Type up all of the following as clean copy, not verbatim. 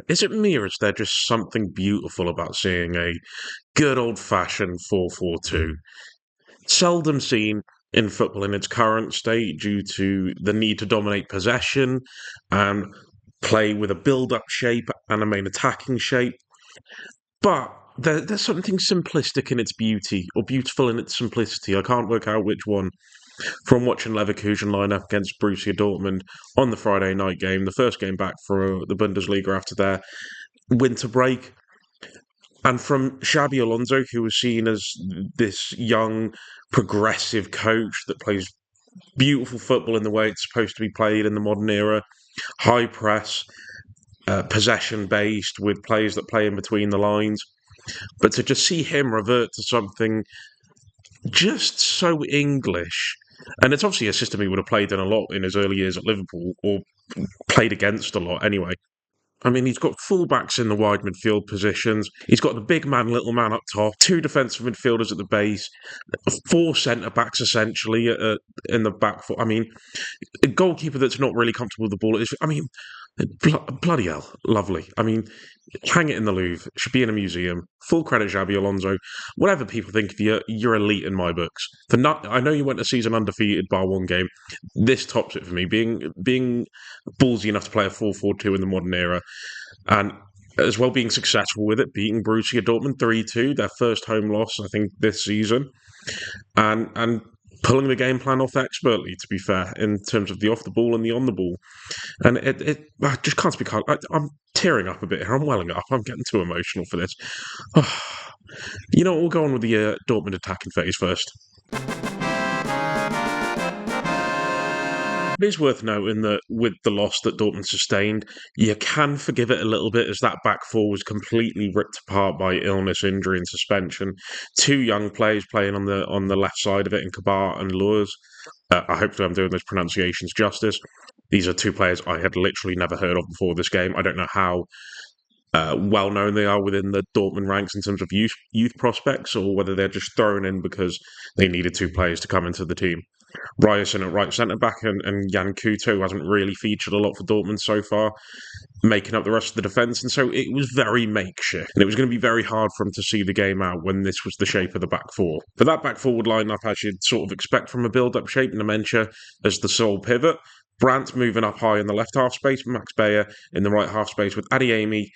Is it me or is there just something beautiful about seeing a good old-fashioned 4-4-2? Seldom seen in football in its current state due to the need to dominate possession and play with a build-up shape and a main attacking shape. But there's something simplistic in its beauty, or beautiful in its simplicity. I can't work out which one. From watching Leverkusen line up against Borussia Dortmund on the Friday night game, the first game back for the Bundesliga after their winter break, and from Xabi Alonso, who was seen as this young, progressive coach that plays beautiful football in the way it's supposed to be played in the modern era, high press, possession based with players that play in between the lines. But to just see him revert to something just so English, and it's obviously a system he would have played in a lot in his early years at Liverpool, or played against a lot anyway. I mean, he's got fullbacks in the wide midfield positions. He's got the big man, little man up top, two defensive midfielders at the base, four centre backs essentially in the back four. I mean, a goalkeeper that's not really comfortable with the ball. I mean, bloody hell, lovely. I mean, hang it in the Louvre. It should be in a museum. Full credit, Xabi Alonso. Whatever people think of you, you're elite in my books. I know you went a season undefeated bar one game. This tops it for me. Being ballsy enough to play a 4-4-2 in the modern era, and as well being successful with it, beating Borussia Dortmund 3-2, their first home loss, I think, this season, and pulling the game plan off expertly, to be fair, in terms of the off the ball and the on the ball. And I just can't speak. I'm tearing up a bit here. I'm welling up. I'm getting too emotional for this. You know what? We'll go on with the Dortmund attacking phase first. It is worth noting that with the loss that Dortmund sustained, you can forgive it a little bit as that back four was completely ripped apart by illness, injury, and suspension. Two young players playing on the left side of it in Kabar and Lures. I hope I'm doing those pronunciations justice. These are two players I had literally never heard of before this game. I don't know how well known they are within the Dortmund ranks in terms of youth prospects, or whether they're just thrown in because they needed two players to come into the team. Ryerson at right centre back and Jan Kuto hasn't really featured a lot for Dortmund so far, making up the rest of the defence, and so it was very makeshift. And it was going to be very hard for him to see the game out when this was the shape of the back four. But that back four would line up as you'd sort of expect from a build-up shape, Nementia as the sole pivot, Brandt moving up high in the left half space, Max Bayer in the right half space with Adeyemi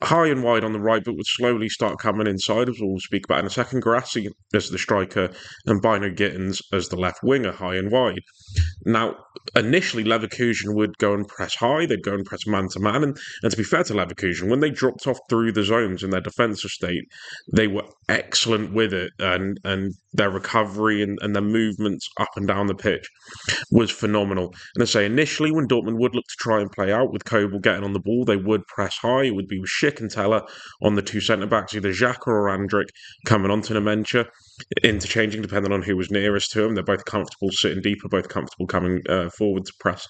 high and wide on the right, but would slowly start coming inside, as we'll speak about in a second. Guirassy as the striker and Bino Gittins as the left winger, high and wide. Now, initially, Leverkusen would go and press high. They'd go and press man-to-man. And to be fair to Leverkusen, when they dropped off through the zones in their defensive state, they were excellent with it. And their recovery and their movements up and down the pitch was phenomenal. And I say, initially, when Dortmund would look to try and play out with Kobel getting on the ball, they would press high. It would be with Schick and Teller on the two centre-backs, either Xhaka or Andrić, coming onto Nementia, interchanging depending on who was nearest to him. They're both comfortable sitting deeper, both comfortable coming forward to press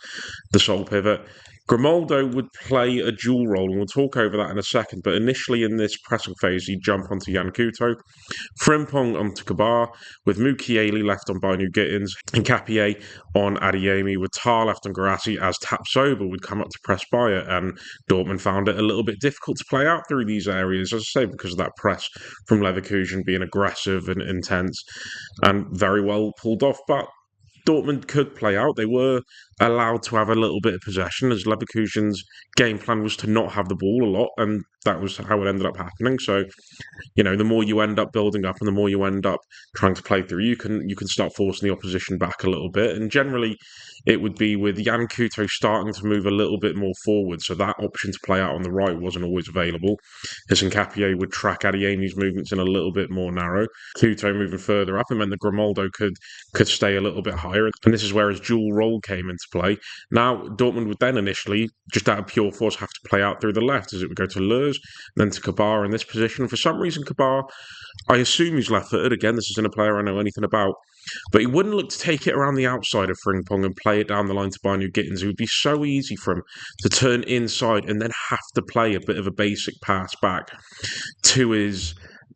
the sole pivot. Grimaldo would play a dual role, and we'll talk over that in a second, but initially in this pressing phase, he'd jump onto Jan Kuto, Frimpong onto Kabar, with Mukiele left on Binu Gittins, and Capier on Adeyemi, with Tar left on Guirassy, as Tapsoba would come up to press Bayer, and Dortmund found it a little bit difficult to play out through these areas, as I say, because of that press from Leverkusen being aggressive and intense, and very well pulled off, but Dortmund could play out. They were allowed to have a little bit of possession, as Leverkusen's game plan was to not have the ball a lot, and that was how it ended up happening. So, the more you end up building up and the more you end up trying to play through, you can start forcing the opposition back a little bit. And generally, it would be with Jan Kuto starting to move a little bit more forward, so that option to play out on the right wasn't always available. Hisson Capier would track Adeyemi's movements in a little bit more narrow. Kuto moving further up, and then the Grimaldo could stay a little bit higher. And this is where his dual role came into play. Now, Dortmund would then initially, just out of pure force, have to play out through the left, as it would go to Lurs, then to Kabar in this position. For some reason, Kabar, I assume he's left-footed. Again, this isn't a player I know anything about. But he wouldn't look to take it around the outside of Frimpong and play it down the line to Binu Gittins. It would be so easy for him to turn inside and then have to play a bit of a basic pass back to his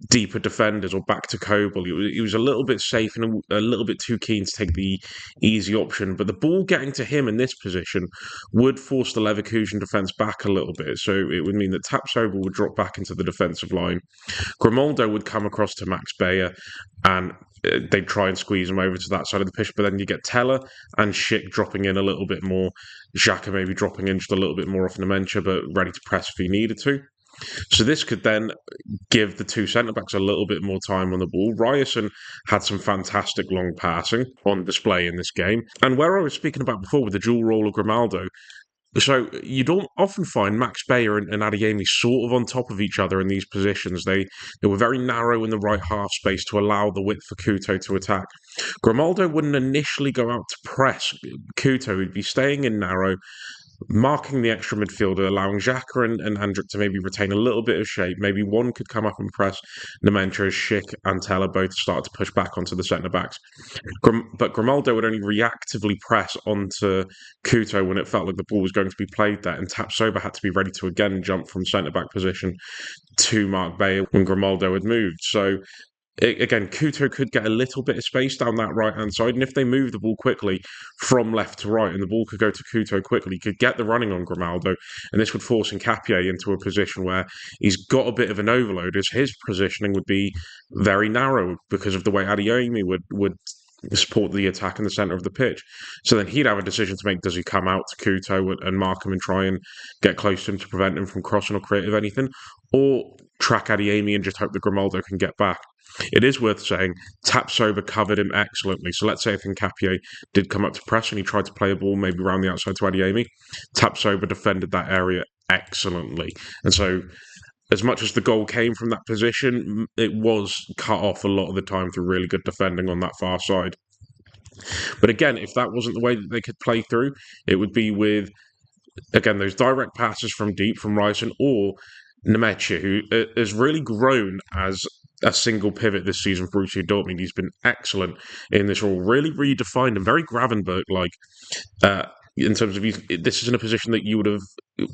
deeper defenders or back to Kobel. He was a little bit safe and a little bit too keen to take the easy option. But the ball getting to him in this position would force the Leverkusen defence back a little bit. So it would mean that Tapsoba would drop back into the defensive line. Grimaldo would come across to Max Bayer and they'd try and squeeze him over to that side of the pitch. But then you get Teller and Schick dropping in a little bit more. Xhaka maybe dropping in just a little bit more off Nemencha, but ready to press if he needed to. So this could then give the two centre-backs a little bit more time on the ball. Ryerson had some fantastic long passing on display in this game. And where I was speaking about before with the dual role of Grimaldo, so you don't often find Max Bayer and Adeyemi sort of on top of each other in these positions. They were very narrow in the right half space to allow the width for Couto to attack. Grimaldo wouldn't initially go out to press Couto. He'd be staying in narrow, marking the extra midfielder, allowing Xhaka and Andrić to maybe retain a little bit of shape. Maybe one could come up and press Nemencha, Schick and Teller both start to push back onto the centre-backs. But Grimaldo would only reactively press onto Couto when it felt like the ball was going to be played there, and Tapsoba had to be ready to again jump from centre-back position to Mark Bayer when Grimaldo had moved. So again, Couto could get a little bit of space down that right-hand side, and if they move the ball quickly from left to right, and the ball could go to Couto quickly, he could get the running on Grimaldo, and this would force Nkapie into a position where he's got a bit of an overload, as his positioning would be very narrow because of the way Adeyemi would support the attack in the centre of the pitch. So then he'd have a decision to make. Does he come out to Couto and mark him and try and get close to him to prevent him from crossing or creative anything, or track Adeyemi and just hope that Grimaldo can get back? It is worth saying Tapsoba covered him excellently. So let's say if Nkapie did come up to press and he tried to play a ball maybe around the outside to Adeyemi, Tapsoba defended that area excellently. And so as much as the goal came from that position, it was cut off a lot of the time through really good defending on that far side. But again, if that wasn't the way that they could play through, it would be with, again, those direct passes from deep from Ryerson or Nemencha, who has really grown as a single pivot this season for Borussia Dortmund. He's been excellent in this role, really redefined and very Gravenberg-like in terms of this is in a position that you would have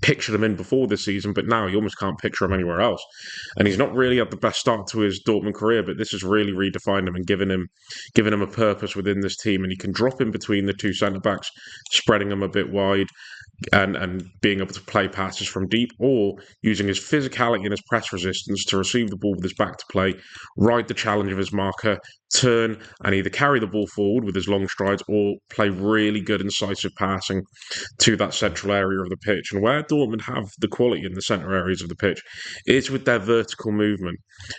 pictured him in before this season, but now you almost can't picture him anywhere else. And he's not really had the best start to his Dortmund career, but this has really redefined him and given him a purpose within this team. And he can drop in between the two centre-backs, spreading them a bit wide, and being able to play passes from deep, or using his physicality and his press resistance to receive the ball with his back to play, ride the challenge of his marker, turn and either carry the ball forward with his long strides or play really good incisive passing to that central area of the pitch. And where Dortmund have the quality in the centre areas of the pitch is with their vertical movement.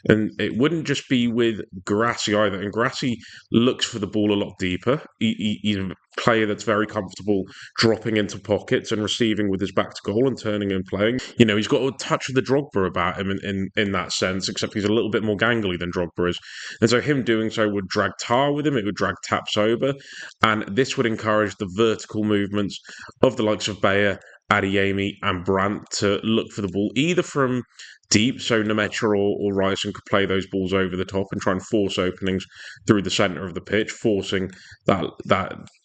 And it wouldn't just be with Guirassy either. And Guirassy looks for the ball a lot deeper. He's a player that's very comfortable dropping into pockets and receiving with his back to goal and turning and playing. You know, he's got a touch of the Drogba about him in that sense, except he's a little bit more gangly than Drogba is. And so him doing so would drag Tar with him, it would drag Tapsoba, and this would encourage the vertical movements of the likes of Bayer, Adeyemi and Brandt to look for the ball either from deep, so Nemencha or Ryerson could play those balls over the top and try and force openings through the centre of the pitch, forcing that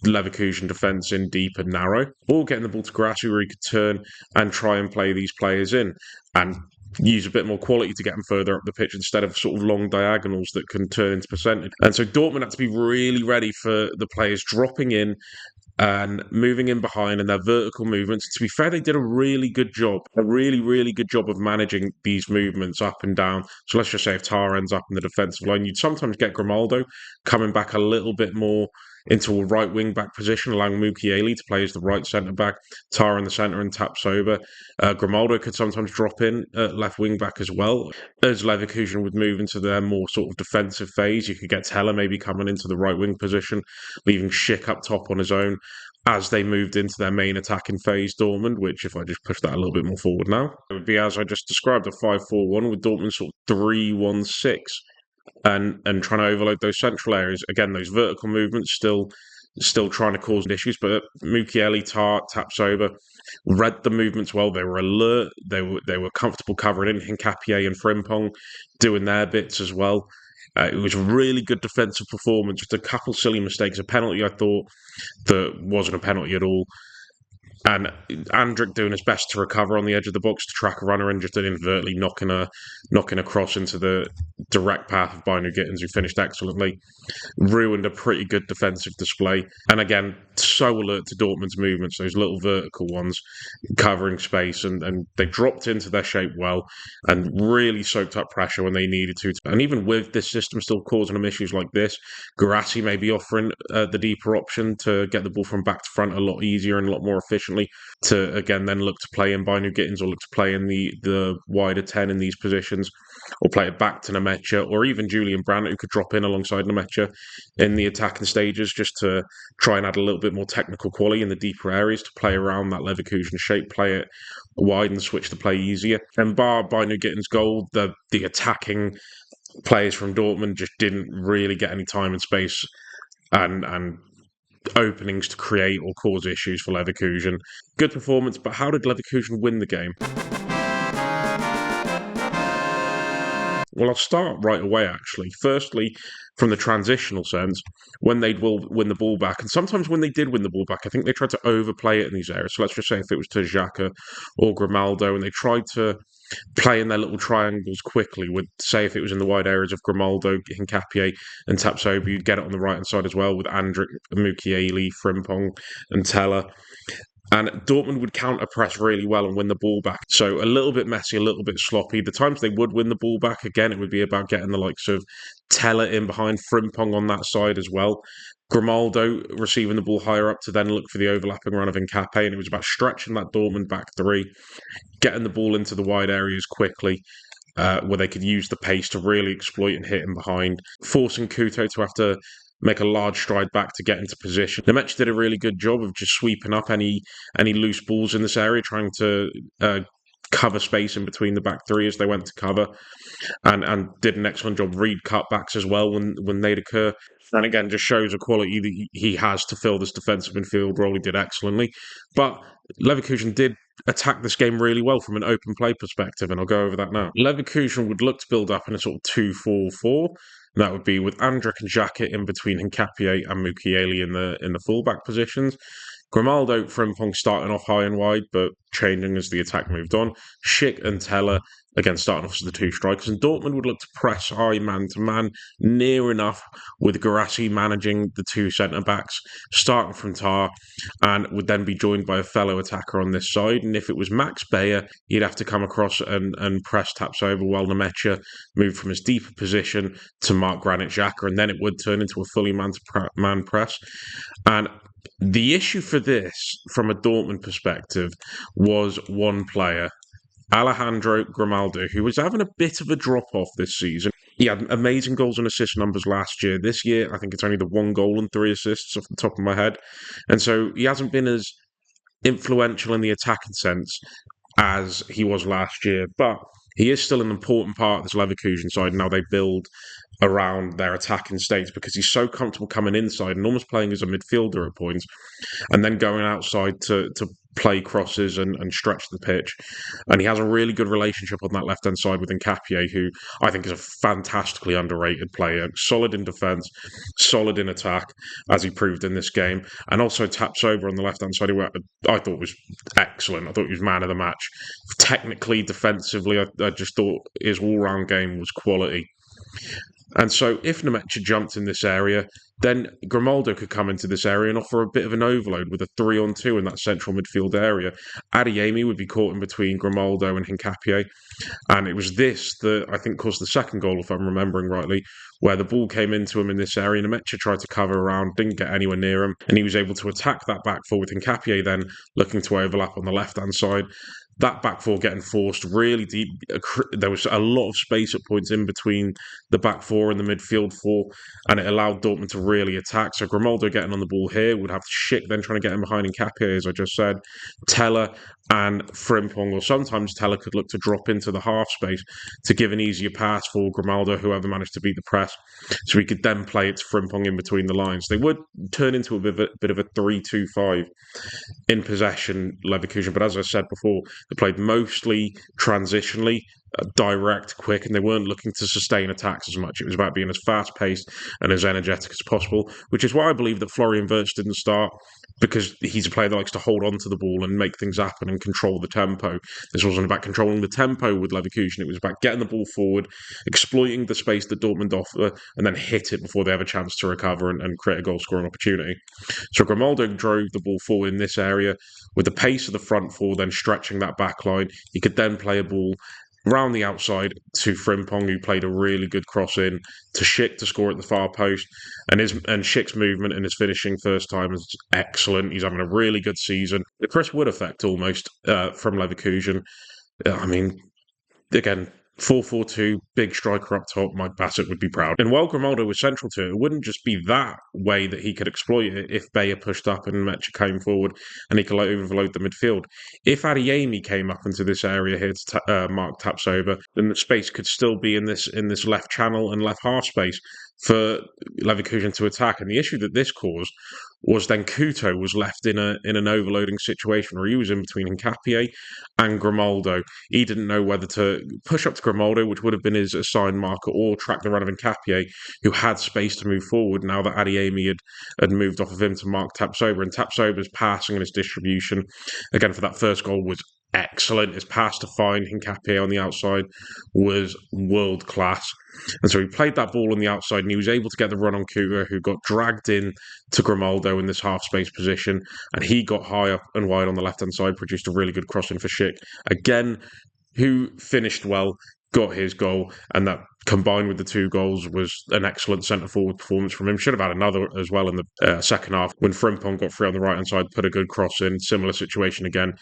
Leverkusen defence in deep and narrow, or getting the ball to Guirassy where he could turn and try and play these players in and use a bit more quality to get them further up the pitch instead of sort of long diagonals that can turn into percentage. And so Dortmund had to be really ready for the players dropping in and moving in behind and their vertical movements. To be fair, they did a really good job of managing these movements up and down. So let's just say if Tar ends up in the defensive line, you'd sometimes get Grimaldo coming back a little bit more into a right wing back position, allowing Mukiele to play as the right centre back, Tar in the centre and Tapsoba. Grimaldo could sometimes drop in at left wing back as well. As Leverkusen would move into their more sort of defensive phase, you could get Teller maybe coming into the right wing position, leaving Schick up top on his own as they moved into their main attacking phase, Dortmund, which if I just push that a little bit more forward now, it would be as I just described, a 5-4-1 with Dortmund sort of 3-1-6. And trying to overload those central areas. Again, those vertical movements still trying to cause issues, but Mukiele, Tar, Tapsoba read the movements well. They were alert. They were comfortable covering in. Nkapie and Frimpong doing their bits as well. It was a really good defensive performance. Just a couple silly mistakes. A penalty I thought that wasn't a penalty at all. And Andrick doing his best to recover on the edge of the box to track a runner and just inadvertently knocking a cross into the direct path of Binu Gittins, who finished excellently. Ruined a pretty good defensive display. And again, so alert to Dortmund's movements, those little vertical ones covering space, and they dropped into their shape well and really soaked up pressure when they needed to. And even with this system still causing them issues like this, Guirassy may be offering the deeper option to get the ball from back to front a lot easier and a lot more efficiently, to again then look to play in Binu Gittins or look to play in the wider 10 in these positions, or play it back to Nemecha, or even Julian Brandt, who could drop in alongside Nemecha in the attacking stages just to try and add a little bit more technical quality in the deeper areas to play around that Leverkusen shape, play it wide and switch the play easier. And bar Binu Gittins' goal, the attacking players from Dortmund just didn't really get any time and space and openings to create or cause issues for Leverkusen. Good performance, but how did Leverkusen win the game? Well, I'll start right away, actually. Firstly, from the transitional sense, when they'd win the ball back, and sometimes when they did win the ball back, I think they tried to overplay it in these areas. So let's just say if it was to Xhaka or Grimaldo, and they tried to play in their little triangles quickly, with, say, if it was in the wide areas of Grimaldo, Hincapié, and Tapsoba, you'd get it on the right-hand side as well with Andrić, Mukiele, Frimpong, and Teller. And Dortmund would counter-press really well and win the ball back. So a little bit messy, a little bit sloppy. The times they would win the ball back, again, it would be about getting the likes of Teller in behind, Frimpong on that side as well. Grimaldo receiving the ball higher up to then look for the overlapping run of Nkape, and it was about stretching that Dortmund back three, getting the ball into the wide areas quickly, where they could use the pace to really exploit and hit him behind, forcing Couto to have to make a large stride back to get into position. Nemecha did a really good job of just sweeping up any loose balls in this area, trying to cover space in between the back three as they went to cover, and did an excellent job read cutbacks as well when they'd occur. And again, just shows a quality that he has to fill this defensive midfield role. He did excellently. But Leverkusen did attack this game really well from an open play perspective, and I'll go over that now. Leverkusen would look to build up in a sort of 2-4-4. That would be with Andrić and Xhaka in between Hincapié and Mukiele in the fullback positions. Grimaldo, Frimpong starting off high and wide, but changing as the attack moved on. Schick and Teller, again, starting off as the two strikers. And Dortmund would look to press high man-to-man, near enough, with Guirassy managing the two centre-backs, starting from Tar, and would then be joined by a fellow attacker on this side. And if it was Max Bayer, he'd have to come across and press Tapsoba while Nemecha moved from his deeper position to mark Granit Xhaka, and then it would turn into a fully man-to-man press. And the issue for this, from a Dortmund perspective, was one player, Alejandro Grimaldo, who was having a bit of a drop-off this season. He had amazing goals and assist numbers last year. This year, I think it's only the 1 goal and 3 assists off the top of my head. And so he hasn't been as influential in the attacking sense as he was last year. But he is still an important part of this Leverkusen side. Now they build around their attacking states, because he's so comfortable coming inside and almost playing as a midfielder at points, and then going outside to play crosses and stretch the pitch. And he has a really good relationship on that left-hand side with Hincapié, who I think is a fantastically underrated player. Solid in defence, solid in attack, as he proved in this game. And also Tapsoba on the left-hand side, who I thought was excellent. I thought he was man of the match. Technically, defensively, I just thought his all-round game was quality. And so if Nemecha jumped in this area, then Grimaldo could come into this area and offer a bit of an overload with a 3-on-2 in that central midfield area. Adeyemi would be caught in between Grimaldo and Hincapié. And it was this that I think caused the second goal, if I'm remembering rightly, where the ball came into him in this area. Nemecha tried to cover around, didn't get anywhere near him, and he was able to attack that back four with Hincapié then looking to overlap on the left-hand side. That back four getting forced really deep. There was a lot of space at points in between the back four and the midfield four, and it allowed Dortmund to really attack. So Grimaldo getting on the ball here would have Schick then trying to get him behind Hincapié, as I just said. Teller and Frimpong, or sometimes Teller could look to drop into the half space to give an easier pass for Grimaldo, whoever managed to beat the press, so he could then play it to Frimpong in between the lines. They would turn into a bit of a 3-2-5 in possession, Leverkusen, but as I said before, they played mostly transitionally direct, quick, and they weren't looking to sustain attacks as much. It was about being as fast-paced and as energetic as possible, which is why I believe that Florian Wirtz didn't start, because he's a player that likes to hold on to the ball and make things happen and control the tempo. This wasn't about controlling the tempo with Leverkusen. It was about getting the ball forward, exploiting the space that Dortmund offer, and then hit it before they have a chance to recover and create a goal-scoring opportunity. So Grimaldo drove the ball forward in this area with the pace of the front four, then stretching that back line. He could then play a ball round the outside to Frimpong, who played a really good cross in to Schick to score at the far post. And Schick's movement and his finishing first time is excellent. He's having a really good season. The Chris Wood effect almost from Leverkusen. I mean, again, 4-4-2, big striker up top, Mike Bassett would be proud. And while Grimaldo was central to it, it wouldn't just be that way that he could exploit it if Bayer pushed up and Mecha came forward and he could overload the midfield. If Adeyemi came up into this area here to mark Tapsoba, then the space could still be in this left channel and left half space for Leverkusen to attack. And the issue that this caused was then Couto was left in an overloading situation where he was in between Hincapié and Grimaldo. He didn't know whether to push up to Grimaldo, which would have been his assigned marker, or track the run of Hincapié, who had space to move forward now that Adeyemi had moved off of him to mark Tapsoba. And Tapsoba's passing and his distribution, again, for that first goal was excellent. His pass to find Hincapié on the outside was world class. And so he played that ball on the outside and he was able to get the run on Couto, who got dragged in to Grimaldo in this half space position. And he got high up and wide on the left hand side, produced a really good crossing for Schick. Again, who finished well, got his goal, and that combined with the two goals was an excellent centre-forward performance from him. Should have had another as well in the second half when Frimpong got free on the right-hand side, put a good cross in. Similar situation again.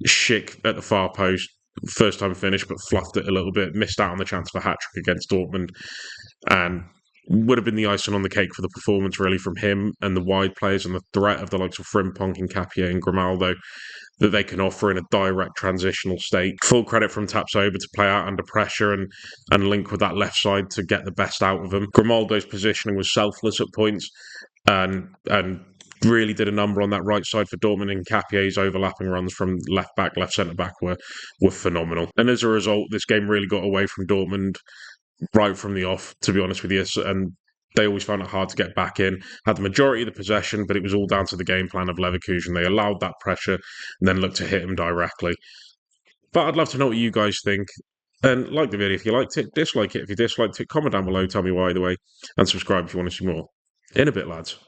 Schick at the far post, first time finish, but fluffed it a little bit, missed out on the chance for a hat-trick against Dortmund, and would have been the icing on the cake for the performance, really, from him and the wide players and the threat of the likes of Frimpong, Hincapié and Grimaldo that they can offer in a direct transitional state. Full credit from Tapsoba to play out under pressure and link with that left side to get the best out of him. Grimaldo's positioning was selfless at points and really did a number on that right side for Dortmund, and Hincapié's overlapping runs from left back, left centre back were phenomenal. And as a result, this game really got away from Dortmund right from the off, to be honest with you, and they always found it hard to get back in. Had the majority of the possession, but it was all down to the game plan of Leverkusen. They allowed that pressure and then looked to hit him directly. But I'd love to know what you guys think. And like the video if you liked it, dislike it if you disliked it, comment down below, tell me why either way, and subscribe if you want to see more. In a bit, lads.